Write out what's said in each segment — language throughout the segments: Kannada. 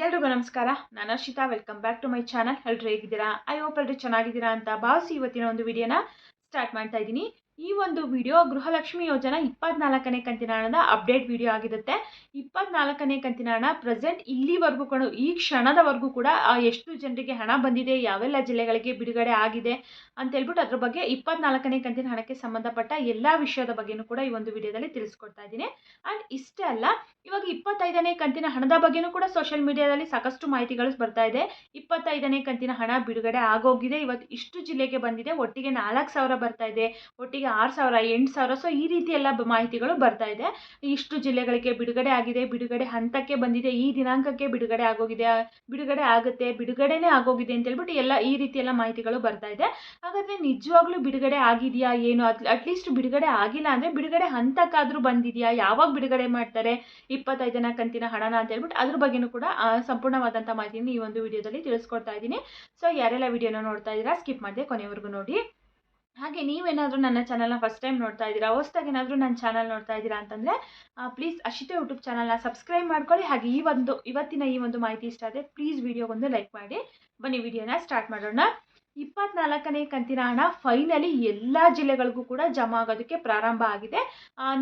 ಎಲ್ರಿಗೂ ನಮಸ್ಕಾರ. ನಾನು Harshita. Welcome back to my channel. ಎಲ್ಲರೂ ಹೇಗಿದ್ದೀರಾ? ಐ ಹೋಪ್ ಎಲ್ಲರೂ ಚೆನ್ನಾಗಿದ್ದೀರಾ ಅಂತ ಭಾವಿಸಿ ಇವತ್ತಿನ ಒಂದು ವಿಡಿಯೋನ ಸ್ಟಾರ್ಟ್ ಮಾಡ್ತಾ ಇದ್ದೀನಿ. ಈ ಒಂದು ವಿಡಿಯೋ ಗೃಹಲಕ್ಷ್ಮಿ ಯೋಜನಾ 24ನೇ ಕಂತಿನ ಹಣದ ಅಪ್ಡೇಟ್ ವಿಡಿಯೋ ಆಗಿರುತ್ತೆ. 24ನೇ ಕಂತಿನ ಹಣ ಪ್ರೆಸೆಂಟ್ ಇಲ್ಲಿವರೆಗೂ ಕೂಡ ಈ ಕ್ಷಣದವರೆಗೂ ಕೂಡ ಎಷ್ಟು ಜನರಿಗೆ ಹಣ ಬಂದಿದೆ, ಯಾವೆಲ್ಲ ಜಿಲ್ಲೆಗಳಿಗೆ ಬಿಡುಗಡೆ ಆಗಿದೆ ಅಂತ ಹೇಳ್ಬಿಟ್ಟು ಅದ್ರ ಬಗ್ಗೆ 24ನೇ ಕಂತಿನ ಹಣಕ್ಕೆ ಸಂಬಂಧಪಟ್ಟ ಎಲ್ಲ ವಿಷಯದ ಬಗ್ಗೆನೂ ಕೂಡ ಈ ಒಂದು ವಿಡಿಯೋದಲ್ಲಿ ತಿಳಿಸ್ಕೊಡ್ತಾ ಇದ್ದೀನಿ. ಆ್ಯಂಡ್ ಇಷ್ಟೇ ಅಲ್ಲ, ಇವಾಗ 25ನೇ ಕಂತಿನ ಹಣದ ಬಗ್ಗೆನೂ ಕೂಡ ಸೋಷಿಯಲ್ ಮೀಡಿಯಾದಲ್ಲಿ ಸಾಕಷ್ಟು ಮಾಹಿತಿಗಳು ಬರ್ತಾ ಇದೆ. 25ನೇ ಕಂತಿನ ಹಣ ಬಿಡುಗಡೆ ಆಗೋಗಿದೆ. ಇವತ್ತು ಇಷ್ಟು ಜಿಲ್ಲೆಗೆ ಬಂದಿದೆ, ಒಟ್ಟಿಗೆ 4,000 ಬರ್ತಾ ಇದೆ, ಒಟ್ಟಿಗೆ 6,000, 8,000. ಸೊ ಈ ರೀತಿ ಎಲ್ಲ ಮಾಹಿತಿಗಳು ಬರ್ತಾ ಇದೆ. ಇಷ್ಟು ಜಿಲ್ಲೆಗಳಿಗೆ ಬಿಡುಗಡೆ ಆಗಿದೆ, ಬಿಡುಗಡೆ ಹಂತಕ್ಕೆ ಬಂದಿದೆ, ಈ ದಿನಾಂಕಕ್ಕೆ ಬಿಡುಗಡೆ ಆಗೋಗಿದೆ, ಬಿಡುಗಡೆ ಆಗುತ್ತೆ, ಬಿಡುಗಡೆನೇ ಆಗೋಗಿದೆ ಅಂತ ಹೇಳ್ಬಿಟ್ಟು ಎಲ್ಲ ಈ ರೀತಿ ಎಲ್ಲ ಮಾಹಿತಿಗಳು ಬರ್ತಾ ಇದೆ. ಹಾಗಾದ್ರೆ ನಿಜವಾಗ್ಲೂ ಬಿಡುಗಡೆ ಆಗಿದೆಯಾ ಏನು? ಅಟ್ಲೀಸ್ಟ್ ಬಿಡುಗಡೆ ಆಗಿಲ್ಲ ಅಂದರೆ ಬಿಡುಗಡೆ ಹಂತಕ್ಕಾದರೂ ಬಂದಿದೆಯಾ? ಯಾವಾಗ ಬಿಡುಗಡೆ ಮಾಡ್ತಾರೆ 25ನೇ ಕಂತಿನ ಹಣನ ಅಂತ ಹೇಳ್ಬಿಟ್ಟು ಅದ್ರ ಬಗ್ಗೆನೂ ಕೂಡ ಸಂಪೂರ್ಣವಾದಂಥ ಮಾಹಿತಿಯನ್ನು ಈ ಒಂದು ವಿಡಿಯೋದಲ್ಲಿ ತಿಳಿಸ್ಕೊಡ್ತಾ ಇದ್ದೀನಿ. ಸೊ ಯಾರೆಲ್ಲ ವಿಡಿಯೋನ ನೋಡ್ತಾ ಇದ್ದೀರಾ ಸ್ಕಿಪ್ ಮಾಡದೆ ಕೊನೆವರೆಗೂ ನೋಡಿ. ಹಾಗೆ ನೀವೇನಾದರೂ ನನ್ನ ಚಾನಲ್ನ ಫಸ್ಟ್ ಟೈಮ್ ನೋಡ್ತಾ ಇದ್ದೀರಾ, ಹೊಸದಾಗಿ ಏನಾದರೂ ನನ್ನ ಚಾನಲ್ ನೋಡ್ತಾ ಇದ್ದೀರಾ ಅಂತಂದರೆ ಪ್ಲೀಸ್ ಅಶ್ವಿತಾ ಯೂಟ್ಯೂಬ್ ಚಾನಲ್ನ ಸಬ್ಸ್ಕ್ರೈಬ್ ಮಾಡ್ಕೊಳ್ಳಿ. ಹಾಗೆ ಇವತ್ತಿನ ಈ ಒಂದು ಮಾಹಿತಿ ಇಷ್ಟ ಆದರೆ ಪ್ಲೀಸ್ ವಿಡಿಯೋಗೊಂದು ಲೈಕ್ ಮಾಡಿ. ಬನ್ನಿ ವಿಡಿಯೋನ ಸ್ಟಾರ್ಟ್ ಮಾಡೋಣ. 24ನೇ ಕಂತಿನ ಹಣ ಫೈನಲಿ ಎಲ್ಲ ಜಿಲ್ಲೆಗಳಿಗೂ ಕೂಡ ಜಮಾ ಆಗೋದಕ್ಕೆ ಪ್ರಾರಂಭ ಆಗಿದೆ.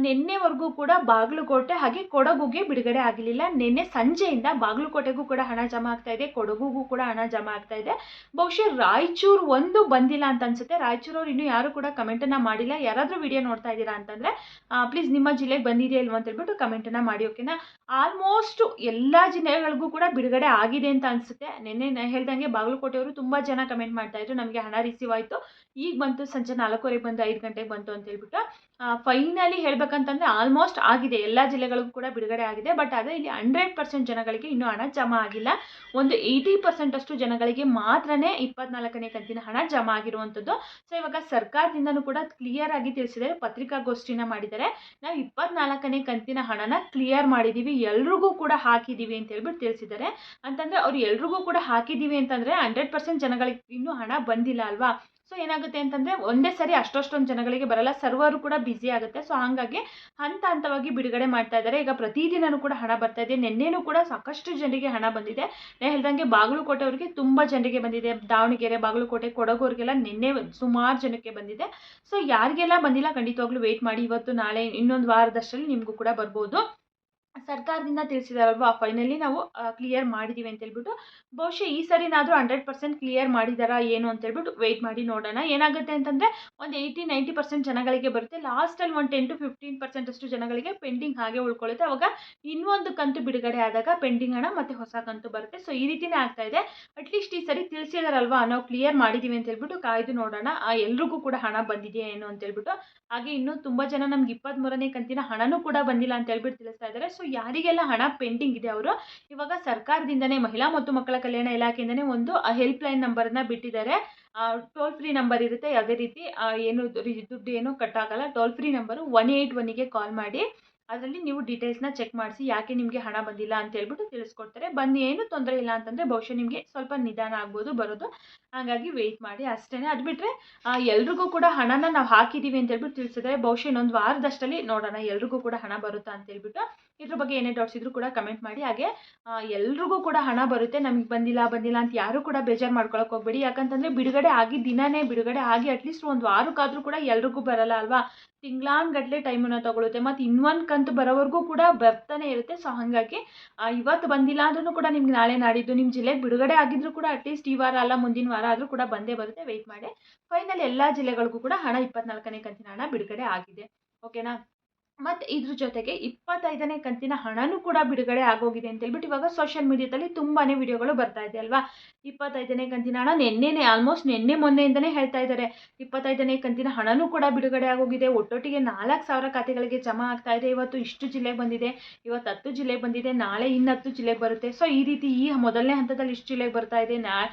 ನಿನ್ನೆವರೆಗೂ ಕೂಡ ಬಾಗಲಕೋಟೆ ಹಾಗೆ ಕೊಡಗುಗೆ ಬಿಡುಗಡೆ ಆಗಲಿಲ್ಲ. ನಿನ್ನೆ ಸಂಜೆಯಿಂದ ಬಾಗಲಕೋಟೆಗೂ ಕೂಡ ಹಣ ಜಮಾ ಆಗ್ತಾ ಇದೆ, ಕೊಡಗುಗೂ ಕೂಡ ಹಣ ಜಮಾ ಆಗ್ತಾ ಇದೆ. ಬಹುಶಃ ರಾಯಚೂರು ಒಂದು ಬಂದಿಲ್ಲ ಅಂತ ಅನ್ಸುತ್ತೆ. ರಾಯಚೂರವ್ರು ಇನ್ನೂ ಯಾರು ಕೂಡ ಕಮೆಂಟನ್ನು ಮಾಡಿಲ್ಲ. ಯಾರಾದರೂ ವಿಡಿಯೋ ನೋಡ್ತಾ ಇದ್ದೀರಾ ಅಂತಂದರೆ ಪ್ಲೀಸ್ ನಿಮ್ಮ ಜಿಲ್ಲೆಗೆ ಬಂದಿದೆಯಾ ಇಲ್ವ ಅಂತ ಹೇಳ್ಬಿಟ್ಟು ಕಮೆಂಟನ್ನು ಮಾಡಿ, ಓಕೆನಾ? ಆಲ್ಮೋಸ್ಟ್ ಎಲ್ಲ ಜಿಲ್ಲೆಗಳಿಗೂ ಕೂಡ ಬಿಡುಗಡೆ ಆಗಿದೆ ಅಂತ ಅನಿಸುತ್ತೆ. ನಿನ್ನೆ ಹೇಳ್ದಂಗೆ ಬಾಗಲಕೋಟೆಯವರು ತುಂಬ ಜನ ಕಮೆಂಟ್ ಮಾಡ್ತಾ ಇದ್ರು, ನಮಗೆ ಹಣ ರಿಸೀವ್ ಆಯಿತು, ಈಗ ಬಂತು, ಸಂಜೆ 4:15 ಬಂದು 5 ಗಂಟೆಗೆ ಬಂತು ಅಂತ ಹೇಳ್ಬಿಟ್ಟು. ಫೈನಲಿ ಹೇಳ್ಬೇಕಂತಂದರೆ ಆಲ್ಮೋಸ್ಟ್ ಆಗಿದೆ, ಎಲ್ಲ ಜಿಲ್ಲೆಗಳಿಗೂ ಕೂಡ ಬಿಡುಗಡೆ ಆಗಿದೆ. ಬಟ್ ಆದರೆ ಇಲ್ಲಿ 100% ಜನಗಳಿಗೆ ಇನ್ನೂ ಹಣ ಜಮಾ ಆಗಿಲ್ಲ. ಒಂದು 80% ಅಷ್ಟು ಜನಗಳಿಗೆ ಮಾತ್ರನೇ 24ನೇ ಕಂತಿನ ಹಣ ಜಮಾ ಆಗಿರುವಂಥದ್ದು. ಸೊ ಇವಾಗ ಸರ್ಕಾರದಿಂದನೂ ಕೂಡ ಕ್ಲಿಯರ್ ಆಗಿ ತಿಳಿಸಿದ್ದಾರೆ, ಪತ್ರಿಕಾಗೋಷ್ಠಿನ ಮಾಡಿದ್ದಾರೆ. ನಾವು 24ನೇ ಕಂತಿನ ಹಣನ ಕ್ಲಿಯರ್ ಮಾಡಿದ್ದೀವಿ, ಎಲ್ರಿಗೂ ಕೂಡ ಹಾಕಿದ್ದೀವಿ ಅಂತ ಹೇಳ್ಬಿಟ್ಟು ತಿಳಿಸಿದ್ದಾರೆ. ಅಂತಂದರೆ ಅವ್ರು ಎಲ್ರಿಗೂ ಕೂಡ ಹಾಕಿದ್ದೀವಿ ಅಂತಂದರೆ 100% ಜನಗಳಿಗೆ ಇನ್ನೂ ಹಣ ಬಂದಿಲ್ಲ ಅಲ್ವಾ? ಸೊ ಏನಾಗುತ್ತೆ ಅಂತಂದರೆ ಒಂದೇ ಸರಿ ಅಷ್ಟೊಂದು ಜನಗಳಿಗೆ ಬರಲ್ಲ, ಸರ್ವರು ಕೂಡ ಬ್ಯುಸಿ ಆಗುತ್ತೆ. ಸೊ ಹಾಗಾಗಿ ಹಂತವಾಗಿ ಬಿಡುಗಡೆ ಮಾಡ್ತಾ ಇದ್ದಾರೆ. ಈಗ ಪ್ರತಿದಿನವೂ ಕೂಡ ಹಣ ಬರ್ತಾ ಇದೆ. ನಿನ್ನೆನೂ ಕೂಡ ಸಾಕಷ್ಟು ಜನರಿಗೆ ಹಣ ಬಂದಿದೆ. ನಾನು ಹೇಳ್ದಂಗೆ ಬಾಗಲಕೋಟೆ ಅವರಿಗೆ ತುಂಬ ಜನರಿಗೆ ಬಂದಿದೆ, ದಾವಣಗೆರೆ, ಬಾಗಲಕೋಟೆ, ಕೊಡಗೂರಿಗೆಲ್ಲ ನಿನ್ನೆ ಸುಮಾರು ಜನಕ್ಕೆ ಬಂದಿದೆ. ಸೊ ಯಾರಿಗೆಲ್ಲ ಬಂದಿಲ್ಲ ಖಂಡಿತವಾಗ್ಲೂ ವೆಯ್ಟ್ ಮಾಡಿ, ಇವತ್ತು ನಾಳೆ ಇನ್ನೊಂದು ವಾರದಷ್ಟರಲ್ಲಿ ನಿಮಗೂ ಕೂಡ ಬರ್ಬೋದು. ಸರ್ಕಾರದಿಂದ ತಿಳಿಸಿದಾರಲ್ವಾ, ಫೈನಲಿ ನಾವು ಕ್ಲಿಯರ್ ಮಾಡಿದ್ದೀವಿ ಅಂತ ಹೇಳ್ಬಿಟ್ಟು. ಬಹುಶಃ ಈ ಸರಿನಾದರೂ 100% ಕ್ಲಿಯರ್ ಮಾಡಿದಾರಾ ಏನು ಅಂತ ಹೇಳ್ಬಿಟ್ಟು ವೆಯ್ಟ್ ಮಾಡಿ ನೋಡೋಣ. ಏನಾಗುತ್ತೆ ಅಂತಂದರೆ ಒಂದು 80-90% ಜನಗಳಿಗೆ ಬರುತ್ತೆ. ಲಾಸ್ಟಲ್ಲಿ ಒಂದು 10-15% ಅಷ್ಟು ಜನಗಳಿಗೆ ಪೆಂಡಿಂಗ್ ಹಾಗೆ ಉಳ್ಕೊಳ್ಳುತ್ತೆ. ಅವಾಗ ಇನ್ನೊಂದು ಕಂತು ಬಿಡುಗಡೆ ಆದಾಗ ಪೆಂಡಿಂಗ್ ಹಣ ಮತ್ತು ಹೊಸ ಕಂತು ಬರುತ್ತೆ. ಸೊ ಈ ರೀತಿನೇ ಆಗ್ತಾ ಇದೆ. ಅಟ್ಲೀಸ್ಟ್ ಈ ಸರಿ ತಿಳಿಸಿದಾರಲ್ವಾ, ನಾವು ಕ್ಲಿಯರ್ ಮಾಡಿದ್ದೀವಿ ಅಂತ ಹೇಳ್ಬಿಟ್ಟು ಕಾಯ್ದು ನೋಡೋಣ ಎಲ್ರಿಗೂ ಕೂಡ ಹಣ ಬಂದಿದೆಯಾ ಏನು ಅಂತ ಹೇಳ್ಬಿಟ್ಟು. ಹಾಗೆ ಇನ್ನೂ ತುಂಬ ಜನ ನಮ್ಗೆ 23ನೇ ಕಂತಿನ ಹಣನೂ ಕೂಡ ಬಂದಿಲ್ಲ ಅಂತ ಹೇಳ್ಬಿಟ್ಟು ತಿಳಿಸ್ತಾ ಇದ್ದಾರೆ. ಸೊ ಯಾರಿಗೆಲ್ಲ ಹಣ ಪೆಂಡಿಂಗ್ ಇದೆ ಅವರು ಇವಾಗ ಸರ್ಕಾರದಿಂದನೇ, ಮಹಿಳಾ ಮತ್ತು ಮಕ್ಕಳ ಕಲ್ಯಾಣ ಇಲಾಖೆಯಿಂದನೇ ಒಂದು ಹೆಲ್ಪ್ ಲೈನ್ ನಂಬರ್ನ ಬಿಟ್ಟಿದ್ದಾರೆ. ಟೋಲ್ ಫ್ರೀ ನಂಬರ್ ಇರುತ್ತೆ, ಯಾವುದೇ ರೀತಿ ದುಡ್ಡು ಏನು ಕಟ್ಟಾಗಲ್ಲ. ಟೋಲ್ ಫ್ರೀ ನಂಬರು 181ಗೆ ಕಾಲ್ ಮಾಡಿ ಅದರಲ್ಲಿ ನೀವು ಡೀಟೇಲ್ಸ್ನ ಚೆಕ್ ಮಾಡಿಸಿ ಯಾಕೆ ನಿಮಗೆ ಹಣ ಬಂದಿಲ್ಲ ಅಂತ ಹೇಳ್ಬಿಟ್ಟು ತಿಳಿಸ್ಕೊಡ್ತಾರೆ. ಬನ್ನಿ, ಏನು ತೊಂದರೆ ಇಲ್ಲ ಅಂತಂದರೆ ಬಹುಶಃ ನಿಮಗೆ ಸ್ವಲ್ಪ ನಿಧಾನ ಆಗ್ಬೋದು ಬರೋದು, ಹಾಗಾಗಿ ವೆಯ್ಟ್ ಮಾಡಿ ಅಷ್ಟೇ. ಅದು ಬಿಟ್ಟರೆ ಎಲ್ರಿಗೂ ಕೂಡ ಹಣನ ನಾವು ಹಾಕಿದ್ದೀವಿ ಅಂತ ಹೇಳ್ಬಿಟ್ಟು ತಿಳಿಸಿದರೆ ಬಹುಶಃ ಇನ್ನೊಂದು ವಾರದಷ್ಟರಲ್ಲಿ ನೋಡೋಣ ಎಲ್ರಿಗೂ ಕೂಡ ಹಣ ಬರುತ್ತಾ ಅಂತ ಹೇಳ್ಬಿಟ್ಟು. ಇದ್ರ ಬಗ್ಗೆ ಏನೇ ಡೌಟ್ಸ್ ಇದ್ರೂ ಕೂಡ ಕಮೆಂಟ್ ಮಾಡಿ. ಹಾಗೆ ಎಲ್ರಿಗೂ ಕೂಡ ಹಣ ಬರುತ್ತೆ, ನಮಗೆ ಬಂದಿಲ್ಲ ಅಂತ ಯಾರೂ ಕೂಡ ಬೇಜಾರು ಮಾಡ್ಕೊಳಕ್ಕೆ ಹೋಗ್ಬೇಡಿ. ಯಾಕಂತಂದರೆ ಬಿಡುಗಡೆ ಆಗಿ ದಿನನೇ ಬಿಡುಗಡೆ ಆಗಿ ಅಟ್ಲೀಸ್ಟ್ ಒಂದು ವಾರಕ್ಕಾದರೂ ಕೂಡ ಎಲ್ರಿಗೂ ಬರಲ್ಲ ಅಲ್ವಾ? ತಿಂಗಳಾನ್ಗಟ್ಟಲೆ ಟೈಮನ್ನು ತಗೊಳುತ್ತೆ, ಮತ್ತು ಇನ್ನೊಂದು ಕಂತು ಬರೋವರೆಗೂ ಕೂಡ ಬರ್ತಾನೆ ಇರುತ್ತೆ. ಸೊ ಹಾಗಾಗಿ ಇವತ್ತು ಬಂದಿಲ್ಲ ಅಂದ್ರೂ ಕೂಡ ನಿಮ್ಗೆ ನಾಳೆ ನಾಡಿದ್ದು ನಿಮ್ಮ ಜಿಲ್ಲೆಗೆ ಬಿಡುಗಡೆ ಆಗಿದ್ರು ಕೂಡ ಅಟ್ಲೀಸ್ಟ್ ಈ ವಾರ ಅಲ್ಲ ಮುಂದಿನ ವಾರ ಆದರೂ ಕೂಡ ಬಂದೇ ಬರುತ್ತೆ. ವೆಯ್ಟ್ ಮಾಡಿ. ಫೈನಲ್ ಎಲ್ಲ ಜಿಲ್ಲೆಗಳಿಗೂ ಕೂಡ ಹಣ 24ನೇ ಕಂತಿನ ಹಣ ಬಿಡುಗಡೆ ಆಗಿದೆ, ಓಕೆನಾ? ಮತ್ತು ಇದ್ರ ಜೊತೆಗೆ 25ನೇ ಕಂತಿನ ಹಣನೂ ಕೂಡ ಬಿಡುಗಡೆ ಆಗೋಗಿದೆ ಅಂತ ಹೇಳ್ಬಿಟ್ಟು ಇವಾಗ ಸೋಷಿಯಲ್ ಮೀಡಿಯಾದಲ್ಲಿ ತುಂಬಾ ವಿಡಿಯೋಗಳು ಬರ್ತಾ ಇದೆ ಅಲ್ವಾ? 25ನೇ ಕಂತಿನ ಹಣ ಆಲ್ಮೋಸ್ಟ್ ನಿನ್ನೆ ಮೊನ್ನೆಯಿಂದನೇ ಹೇಳ್ತಾ ಇದ್ದಾರೆ 25ನೇ ಕಂತಿನ ಹಣನೂ ಕೂಡ ಬಿಡುಗಡೆ ಆಗೋಗಿದೆ. ಒಟ್ಟೊಟ್ಟಿಗೆ 4,000 ಖಾತೆಗಳಿಗೆ ಜಮಾ ಆಗ್ತಾ ಇದೆ. ಇವತ್ತು ಇಷ್ಟು ಜಿಲ್ಲೆಗೆ ಬಂದಿದೆ, ಇವತ್ತು 10 ಜಿಲ್ಲೆಗೆ ಬಂದಿದೆ, ನಾಳೆ ಇನ್ನು 10 ಜಿಲ್ಲೆಗೆ ಬರುತ್ತೆ. ಸೊ ಈ ರೀತಿ ಈ ಮೊದಲನೇ ಹಂತದಲ್ಲಿ ಇಷ್ಟು ಜಿಲ್ಲೆಗೆ ಬರ್ತಾ ಇದೆ,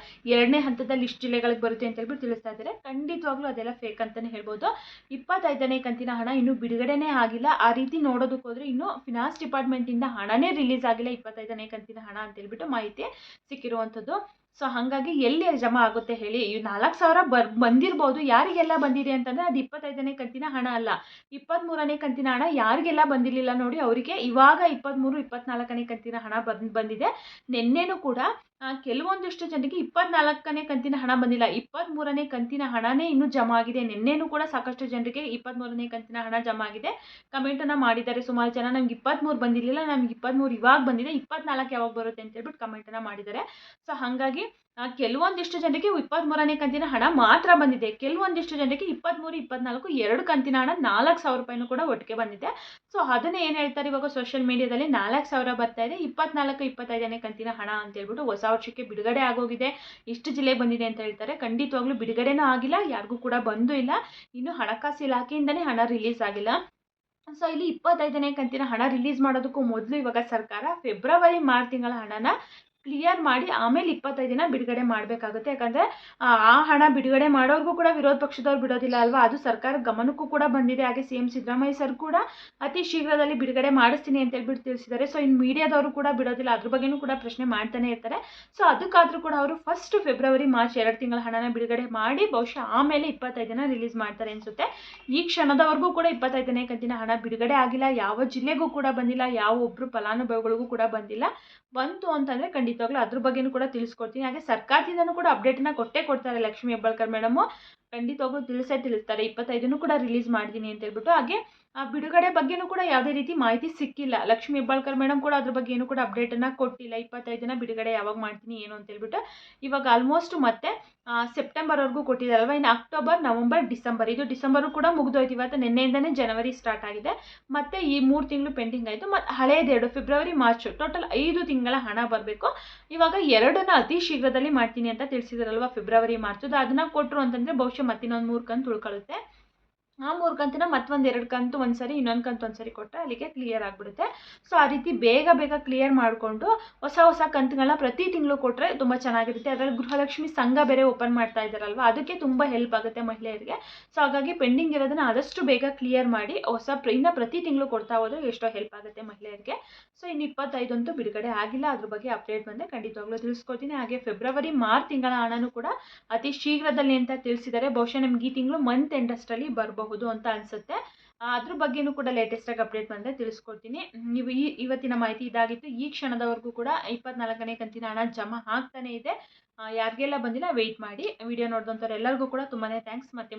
ಎರಡನೇ ಹಂತದಲ್ಲಿ ಇಷ್ಟು ಜಿಲ್ಲೆಗಳಿಗೆ ಬರುತ್ತೆ ಅಂತ ಹೇಳ್ಬಿಟ್ಟು ತಿಳಿಸ್ತಾ ಇದ್ದಾರೆ. ಖಂಡಿತವಾಗ್ಲೂ ಅದೆಲ್ಲ ಫೇಕ್ ಅಂತಲೇ ಹೇಳ್ಬೋದು. 25ನೇ ಕಂತಿನ ಹಣ ಇನ್ನೂ ಬಿಡುಗಡೆನೇ ಆಗಿಲ್ಲ. ಆ ರೀತಿ ನೋಡೋದಕ್ಕೆ ಹೋದರೆ ಇನ್ನೂ ಫಿನಾನ್ಸ್ ಡಿಪಾರ್ಟ್ಮೆಂಟಿಂದ ಹಣನೇ ರಿಲೀಸ್ ಆಗಿಲ್ಲ 25ನೇ ಕಂತಿನ ಹಣ ಅಂತ ಹೇಳ್ಬಿಟ್ಟು ಮಾಹಿತಿ ಸಿಕ್ಕಿರುವಂಥದ್ದು. ಸೊ ಹಾಗಾಗಿ ಎಲ್ಲಿ ಜಮಾ ಆಗುತ್ತೆ ಹೇಳಿ? ಈ 4,000 ಬಂದಿರ್ಬೋದು. ಯಾರಿಗೆಲ್ಲ ಬಂದಿದೆ ಅಂತಂದರೆ ಅದು 25ನೇ ಕಂತಿನ ಹಣ ಅಲ್ಲ. 23ನೇ ಕಂತಿನ ಹಣ ಯಾರಿಗೆಲ್ಲ ಬಂದಿರಲಿಲ್ಲ ನೋಡಿ ಅವರಿಗೆ ಇವಾಗ 23, 24ನೇ ಕಂತಿನ ಹಣ ಬಂದಿದೆ. ನಿನ್ನೆನೂ ಕೂಡ ಕೆಲವೊಂದಿಷ್ಟು ಜನರಿಗೆ 24ನೇ ಕಂತಿನ ಹಣ ಬಂದಿಲ್ಲ. 23ನೇ ಕಂತಿನ ಹಣನೇ ಇನ್ನೂ ಜಮಾ ಆಗಿದೆ. ನಿನ್ನೆನೂ ಕೂಡ ಸಾಕಷ್ಟು ಜನರಿಗೆ 23ನೇ ಕಂತಿನ ಹಣ ಜಮಾ ಆಗಿದೆ. ಕಮೆಂಟನ್ನು ಮಾಡಿದ್ದಾರೆ ಸುಮಾರು ಜನ. ನಮ್ಗೆ 23 ಬಂದಿರಲಿಲ್ಲ, ನಮ್ಗೆ 23 ಇವಾಗ ಬಂದಿದೆ, 24 ಯಾವಾಗ ಬರುತ್ತೆ ಅಂತ ಹೇಳ್ಬಿಟ್ಟು ಕಮೆಂಟನ್ನು ಮಾಡಿದ್ದಾರೆ. ಸೊ ಹಾಗಾಗಿ ಕೆಲವೊಂದಿಷ್ಟು ಜನರಿಗೆ 23ನೇ ಕಂತಿನ ಹಣ ಮಾತ್ರ ಬಂದಿದೆ. ಕೆಲವೊಂದಿಷ್ಟು ಜನರಿಗೆ 23, 24 2 ಕಂತಿನ ಹಣ 4,000 ರೂಪಾಯಿನೂ ಕೂಡ ಒಟ್ಟಿಗೆ ಬಂದಿದೆ. ಸೊ ಅದನ್ನೇ ಏನು ಹೇಳ್ತಾರೆ ಇವಾಗ ಸೋಷಿಯಲ್ ಮೀಡಿಯಾದಲ್ಲಿ 4,000 ಬರ್ತಾ ಇದೆ, 24, 25ನೇ ಕಂತಿನ ಹಣ ಅಂತ ಹೇಳ್ಬಿಟ್ಟು ಹೊಸ ವರ್ಷಕ್ಕೆ ಬಿಡುಗಡೆ ಆಗೋಗಿದೆ, ಇಷ್ಟು ಜಿಲ್ಲೆ ಬಂದಿದೆ ಅಂತ ಹೇಳ್ತಾರೆ. ಖಂಡಿತವಾಗ್ಲೂ ಬಿಡುಗಡೆನೂ ಆಗಿಲ್ಲ, ಯಾರಿಗೂ ಕೂಡ ಬಂದೂ ಇಲ್ಲ. ಇನ್ನು ಹಣಕಾಸು ಇಲಾಖೆಯಿಂದನೇ ಹಣ ರಿಲೀಸ್ ಆಗಿಲ್ಲ. ಸೊ ಇಲ್ಲಿ 25ನೇ ಕಂತಿನ ಹಣ ರಿಲೀಸ್ ಮಾಡೋದಕ್ಕೂ ಮೊದಲು ಇವಾಗ ಸರ್ಕಾರ ಫೆಬ್ರವರಿ, ಮಾರ್ಚ್ ತಿಂಗಳ ಹಣನ ಕ್ಲಿಯರ್ ಮಾಡಿ ಆಮೇಲೆ 25 ಬಿಡುಗಡೆ ಮಾಡಬೇಕಾಗುತ್ತೆ. ಯಾಕಂದರೆ ಆ ಹಣ ಬಿಡುಗಡೆ ಮಾಡೋರ್ಗೂ ಕೂಡ ವಿರೋಧ ಪಕ್ಷದವ್ರು ಬಿಡೋದಿಲ್ಲ ಅಲ್ವಾ? ಅದು ಸರ್ಕಾರ ಗಮನಕ್ಕೂ ಕೂಡ ಬಂದಿದೆ. ಹಾಗೆ CM ಸಿದ್ದರಾಮಯ್ಯ ಸರ್ ಕೂಡ ಅತಿ ಶೀಘ್ರದಲ್ಲಿ ಬಿಡುಗಡೆ ಮಾಡಿಸ್ತೀನಿ ಅಂತ ಹೇಳ್ಬಿಟ್ಟು ತಿಳಿಸಿದ್ದಾರೆ. ಸೊ ಇನ್ನು ಮೀಡಿಯಾದವರು ಕೂಡ ಬಿಡೋದಿಲ್ಲ, ಅದ್ರ ಬಗ್ಗೆನೂ ಕೂಡ ಪ್ರಶ್ನೆ ಮಾಡ್ತಾನೆ ಇರ್ತಾರೆ. ಸೊ ಅದಕ್ಕಾದರೂ ಕೂಡ ಅವರು ಫಸ್ಟ್ ಫೆಬ್ರವರಿ, ಮಾರ್ಚ್ 2 ತಿಂಗಳ ಹಣನ ಬಿಡುಗಡೆ ಮಾಡಿ ಬಹುಶಃ ಆಮೇಲೆ 25 ರಿಲೀಸ್ ಮಾಡ್ತಾರೆ ಅನಿಸುತ್ತೆ. ಈ ಕ್ಷಣದವರೆಗೂ ಕೂಡ 25ನೇ ಕಂತಿನ ಹಣ ಬಿಡುಗಡೆ ಆಗಿಲ್ಲ. ಯಾವ ಜಿಲ್ಲೆಗೂ ಕೂಡ ಬಂದಿಲ್ಲ, ಯಾವ ಒಬ್ಬರು ಫಲಾನುಭವಿಗಳಿಗೂ ಕೂಡ ಬಂದಿಲ್ಲ. ಬಂತು ಅಂತಂದರೆ ಖಂಡಿತವಾಗ್ಲೂ ಅದ್ರ ಬಗ್ಗೆನೂ ಕೂಡ ತಿಳಿಸ್ಕೊಡ್ತೀನಿ. ಹಾಗೆ ಸರ್ಕಾರದಿಂದನೂ ಕೂಡ ಅಪ್ಡೇಟನ್ನು ಕೊಡ್ತಾರೆ ಲಕ್ಷ್ಮೀ ಹೆಬ್ಬಾಳ್ಕರ್ ಮೇಡಮು. ಖಂಡಿತವಾಗ್ಲೂ ತಿಳಿಸ್ತಾರೆ 25 ಕೂಡ ರಿಲೀಸ್ ಮಾಡ್ತೀನಿ ಅಂತ ಹೇಳ್ಬಿಟ್ಟು. ಹಾಗೆ ಆ ಬಿಡುಗಡೆ ಬಗ್ಗೆನೂ ಕೂಡ ಯಾವುದೇ ರೀತಿ ಮಾಹಿತಿ ಸಿಕ್ಕಿಲ್ಲ. ಲಕ್ಷ್ಮೀ ಹೆಬ್ಬಾಳ್ಕರ್ ಮೇಡಮ್ ಕೂಡ ಅದ್ರ ಬಗ್ಗೆ ಏನೂ ಕೂಡ ಅಪ್ಡೇಟನ್ನು ಕೊಟ್ಟಿಲ್ಲ. 25 ಬಿಡುಗಡೆ ಯಾವಾಗ ಮಾಡ್ತೀನಿ ಏನು ಅಂತ ಹೇಳ್ಬಿಟ್ಟು. ಇವಾಗ ಆಲ್ಮೋಸ್ಟ್ ಮತ್ತೆ ಸೆಪ್ಟೆಂಬರ್ವರೆಗೂ ಕೊಟ್ಟಿದ್ದಾರಲ್ವ, ಇನ್ನು ಅಕ್ಟೋಬರ್, ನವಂಬರ್, ಡಿಸೆಂಬರ್, ಇದು ಡಿಸೆಂಬರು ಕೂಡ ಮುಗಿದೋಯ್ತು. ಇವತ್ತು ನಿನ್ನೆಯಿಂದನೇ ಜನವರಿ ಸ್ಟಾರ್ಟ್ ಆಗಿದೆ. ಮತ್ತು ಈ 3 ತಿಂಗಳು ಪೆಂಡಿಂಗ್ ಆಯಿತು. ಮತ್ತು ಹಳೇದೆರಡು ಫೆಬ್ರವರಿ, ಮಾರ್ಚ್, ಟೋಟಲ್ 5 ತಿಂಗಳ ಹಣ ಬರಬೇಕು. ಇವಾಗ 2ನ್ನ ಅತಿ ಶೀಘ್ರದಲ್ಲಿ ಮಾಡ್ತೀನಿ ಅಂತ ತಿಳಿಸಿದಾರಲ್ವ, ಫೆಬ್ರವರಿ, ಮಾರ್ಚ್. ಅದನ್ನು ಕೊಟ್ಟರು ಅಂತಂದರೆ ಬಹುಶಃ ಮತ್ತಿನ್ನೊಂದು 3 ಕಂತು ಉಳ್ಕೊಳ್ಳುತ್ತೆ. ಆ 3 ಕಂತಿನ ಮತ್ತೊಂದು 2 ಕಂತು ಒಂದ್ಸರಿ, ಇನ್ನೊಂದು ಕಂತು ಒಂದ್ಸರಿ ಕೊಟ್ಟರೆ ಅಲ್ಲಿಗೆ ಕ್ಲಿಯರ್ ಆಗಿಬಿಡುತ್ತೆ. ಸೊ ಆ ರೀತಿ ಬೇಗ ಕ್ಲಿಯರ್ ಮಾಡಿಕೊಂಡು ಹೊಸ ಕಂತುಗಳನ್ನ ಪ್ರತಿ ತಿಂಗಳು ಕೊಟ್ಟರೆ ತುಂಬ ಚೆನ್ನಾಗಿರುತ್ತೆ. ಅದರಲ್ಲಿ ಗೃಹಲಕ್ಷ್ಮಿ ಸಂಘ ಬೇರೆ ಓಪನ್ ಮಾಡ್ತಾ ಇದ್ದಾರಲ್ವ, ಅದಕ್ಕೆ ತುಂಬ ಹೆಲ್ಪ್ ಆಗುತ್ತೆ ಮಹಿಳೆಯರಿಗೆ. ಸೊ ಹಾಗಾಗಿ ಪೆಂಡಿಂಗ್ ಇರೋದನ್ನು ಆದಷ್ಟು ಬೇಗ ಕ್ಲಿಯರ್ ಮಾಡಿ ಇನ್ನು ಪ್ರತಿ ತಿಂಗಳು ಕೊಡ್ತಾ ಹೋದರೆ ಎಷ್ಟೋ ಹೆಲ್ಪ್ ಆಗುತ್ತೆ ಮಹಿಳೆಯರಿಗೆ. ಸೊ ಇನ್ನು 25 ಅಂತೂ ಬಿಡುಗಡೆ ಆಗಿಲ್ಲ. ಅದ್ರ ಬಗ್ಗೆ ಅಪ್ಡೇಟ್ ಬಂದರೆ ಖಂಡಿತವಾಗ್ಲೂ ತಿಳಿಸ್ಕೊಡ್ತೀನಿ. ಹಾಗೆ ಫೆಬ್ರವರಿ, ಮಾರ್ಚ್ ತಿಂಗಳ ಹಣನೂ ಕೂಡ ಅತಿ ಶೀಘ್ರದಲ್ಲಿ ಅಂತ ತಿಳಿಸಿದ್ದಾರೆ. ಬಹುಶಃ ನಿಮ್ಗೆ ಈ ತಿಂಗಳು ಮಂತ್ ಎಂಡ್ ಅಷ್ಟರಲ್ಲಿ ಬರಬಹುದು ಅಂತ ಅನಿಸುತ್ತೆ. ಅದ್ರ ಬಗ್ಗೆನೂ ಕೂಡ ಲೇಟೆಸ್ಟಾಗಿ ಅಪ್ಡೇಟ್ ಬಂದರೆ ತಿಳಿಸ್ಕೊಡ್ತೀನಿ. ನೀವು ಇವತ್ತಿನ ಮಾಹಿತಿ ಇದಾಗಿತ್ತು. ಈ ಕ್ಷಣದವರೆಗೂ ಕೂಡ 24ನೇ ಕಂತಿನ ಹಣ ಜಮಾ ಆಗ್ತಾನೆ ಇದೆ. ಯಾರಿಗೆಲ್ಲ ಬಂದಿಲ್ಲ ವೆಯ್ಟ್ ಮಾಡಿ. ವಿಡಿಯೋ ನೋಡಿದಂಥವ್ರು ಎಲ್ಲರಿಗೂ ಕೂಡ ತುಂಬಾ ಥ್ಯಾಂಕ್ಸ್. ಮತ್ತೆ